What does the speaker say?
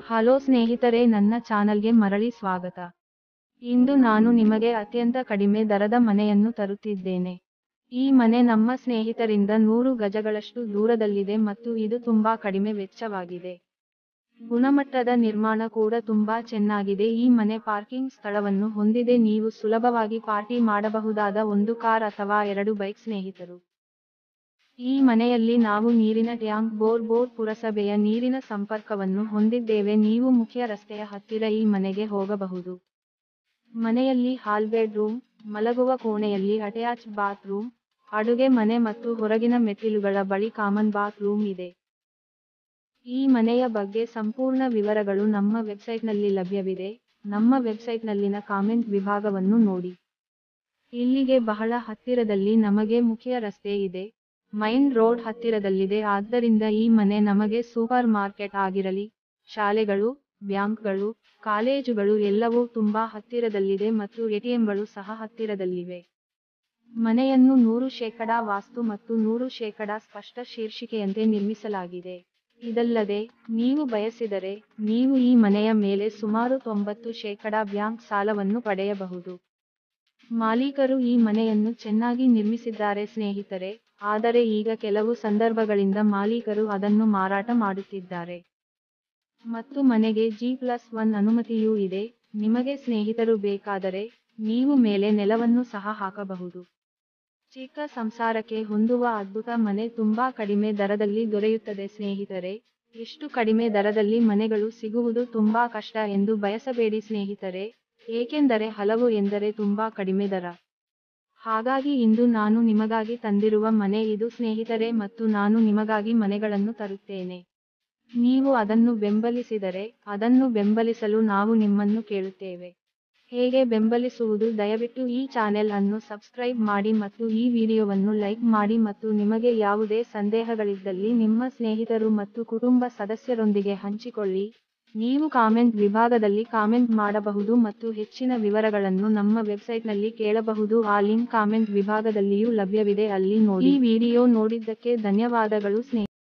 Hello ಸ್ನೇಹಿತರೆ, ನನ್ನ ಚಾನಲ್ಗೆ ಮರಳಿ ಸ್ವಾಗತ. ಇಂದು ನಾನು ನಿಮಗೆ ಅತ್ಯಂತ ಕಡಿಮೆ ದರದ ಮನೆಯನ್ನು ತರುತ್ತಿದ್ದೇನೆ. ಈ ಮನೆ ನಮ್ಮ ಸ್ನೇಹಿತರಿಂದ 100 ಗಜಗಳಷ್ಟು ದೂರದಲ್ಲಿದೆ ಮತ್ತು ಇದು ತುಂಬಾ ಕಡಿಮೆ ವೆಚ್ಚವಾಗಿದೆ. ಗುಣಮಟ್ಟದ ನಿರ್ಮಾಣ ಕೂಡ ತುಂಬಾ ಚೆನ್ನಾಗಿದೆ. ಈ ಮನೆ ಪಾರ್ಕಿಂಗ್ ಸ್ಥಳವನ್ನು ಹೊಂದಿದೆ. ನೀವು ಸುಲಭವಾಗಿ ಪಾರ್ಟಿ ಮಾಡಬಹುದಾದ ಒಂದು ಕಾರ್ ಅಥವಾ 2 ಬೈಕ್. ಸ್ನೇಹಿತರು, ಈ ಮನೆಯಲ್ಲಿ ನಾವು ನೀರಿನ ಟ್ಯಾಂಕ್, ಬೋರ್ ಪುರಸಭೆಯ ನೀರಿನ ಸಂಪರ್ಕವನ್ನು ಹೊಂದಿದ್ದೇವೆ. ನೀವು ಮುಖ್ಯ ರಸ್ತೆಯ ಹತ್ತಿರ ಈ ಮನೆಗೆ ಹೋಗಬಹುದು. ಮನೆಯಲ್ಲಿ ಹಾಲ್, ಬೆಡ್ ರೂಮ್, ಮಲಗುವ ಕೋಣೆಯಲ್ಲಿ ಅಟ್ಯಾಚ್ ಬಾತ್ ರೂಮ್, ಅಡುಗೆ ಮನೆ ಮತ್ತು ಹೊರಗಿನ ಮೆಟ್ಟಿಲುಗಳ ಬಳಿ ಕಾಮನ್ ಬಾತ್ ರೂಮ್ ಇದೆ. ಈ ಮನೆಯ ಬಗ್ಗೆ ಸಂಪೂರ್ಣ ವಿವರಗಳು ನಮ್ಮ ವೆಬ್ಸೈಟ್ನಲ್ಲಿ ಲಭ್ಯವಿದೆ. ನಮ್ಮ ವೆಬ್ಸೈಟ್ನಲ್ಲಿನ ಕಾಮೆಂಟ್ ವಿಭಾಗವನ್ನು ನೋಡಿ. ಇಲ್ಲಿಗೆ ಬಹಳ ಹತ್ತಿರದಲ್ಲಿ ನಮಗೆ ಮುಖ್ಯ ರಸ್ತೆ ಇದೆ. ಮೈನ್ ರೋಡ್ ಹತ್ತಿರದಲ್ಲಿದೆ. ಆದ್ದರಿಂದ ಈ ಮನೆ ನಮಗೆ ಸೂಪರ್ ಮಾರ್ಕೆಟ್ ಆಗಿರಲಿ, ಶಾಲೆಗಳು, ಬ್ಯಾಂಕ್ಗಳು, ಕಾಲೇಜುಗಳು ಎಲ್ಲವೂ ತುಂಬಾ ಹತ್ತಿರದಲ್ಲಿದೆ ಮತ್ತು ಎಟಿಎಂಗಳು ಸಹ ಹತ್ತಿರದಲ್ಲಿವೆ. ಮನೆಯನ್ನು 100% ವಾಸ್ತು ಮತ್ತು 100% ಸ್ಪಷ್ಟ ಶೀರ್ಷಿಕೆಯಂತೆ ನಿರ್ಮಿಸಲಾಗಿದೆ. ಇದಲ್ಲದೆ, ನೀವು ಬಯಸಿದರೆ, ನೀವು ಈ ಮನೆಯ ಮೇಲೆ ಸುಮಾರು 90% ಬ್ಯಾಂಕ್ ಸಾಲವನ್ನು ಪಡೆಯಬಹುದು. ಮಾಲೀಕರು ಈ ಮನೆಯನ್ನು ಚೆನ್ನಾಗಿ ನಿರ್ಮಿಸಿದ್ದಾರೆ ಸ್ನೇಹಿತರೆ, ಆದರೆ ಈಗ ಕೆಲವು ಸಂದರ್ಭಗಳಿಂದ ಮಾಲೀಕರು ಅದನ್ನು ಮಾರಾಟ ಮಾಡುತ್ತಿದ್ದಾರೆ. ಮತ್ತು ಮನೆಗೆ G+1 ಅನುಮತಿಯೂ ಇದೆ. ನಿಮಗೆ ಸ್ನೇಹಿತರು ಬೇಕಾದರೆ, ನೀವು ಮೇಲೆ ನೆಲವನ್ನು ಸಹ ಹಾಕಬಹುದು. ಚಿಕ್ಕ ಸಂಸಾರಕ್ಕೆ ಹೊಂದುವ ಅದ್ಭುತ ಮನೆ ತುಂಬಾ ಕಡಿಮೆ ದರದಲ್ಲಿ ದೊರೆಯುತ್ತದೆ ಸ್ನೇಹಿತರೆ. ಎಷ್ಟು ಕಡಿಮೆ ದರದಲ್ಲಿ ಮನೆಗಳು ಸಿಗುವುದು ತುಂಬಾ ಕಷ್ಟ ಎಂದು ಬಯಸಬೇಡಿ ಸ್ನೇಹಿತರೆ, ಏಕೆಂದರೆ ಹಲವು ಎಂದರೆ ತುಂಬಾ ಕಡಿಮೆ ದರ. ಹಾಗಾಗಿ ಇಂದು ನಾನು ನಿಮಗಾಗಿ ತಂದಿರುವ ಮನೆ ಇದು ಸ್ನೇಹಿತರೆ, ಮತ್ತು ನಾನು ನಿಮಗಾಗಿ ಮನೆಗಳನ್ನು ತರುತ್ತೇನೆ. ನೀವು ಅದನ್ನು ಬೆಂಬಲಿಸಿದರೆ, ಅದನ್ನು ಬೆಂಬಲಿಸಲು ನಾವು ನಿಮ್ಮನ್ನು ಕೇಳುತ್ತೇವೆ. ಹೇಗೆ ಬೆಂಬಲಿಸುವುದು? ದಯವಿಟ್ಟು ಈ ಚಾನೆಲ್ ಅನ್ನು ಸಬ್ಸ್ಕ್ರೈಬ್ ಮಾಡಿ ಮತ್ತು ಈ ವಿಡಿಯೋವನ್ನು ಲೈಕ್ ಮಾಡಿ ಮತ್ತು ನಿಮಗೆ ಯಾವುದೇ ಸಂದೇಹಗಳಿದ್ದಲ್ಲಿ ನಿಮ್ಮ ಸ್ನೇಹಿತರು ಮತ್ತು ಕುಟುಂಬ ಸದಸ್ಯರೊಂದಿಗೆ ಹಂಚಿಕೊಳ್ಳಿ. ನೀವು ಕಾಮೆಂಟ್ ವಿಭಾಗದಲ್ಲಿ ಕಾಮೆಂಟ್ ಮಾಡಬಹುದು ಮತ್ತು ಹೆಚ್ಚಿನ ವಿವರಗಳನ್ನು ನಮ್ಮ ವೆಬ್ಸೈಟ್ನಲ್ಲಿ ಕೇಳಬಹುದು. ಆ ಲಿಂಕ್ ಕಾಮೆಂಟ್ ವಿಭಾಗದಲ್ಲಿಯೂ ಲಭ್ಯವಿದೆ, ಅಲ್ಲಿ ನೋಡಿ. ಈ ವಿಡಿಯೋ ನೋಡಿದ್ದಕ್ಕೆ ಧನ್ಯವಾದಗಳು ಸ್ನೇಹಿತರೆ.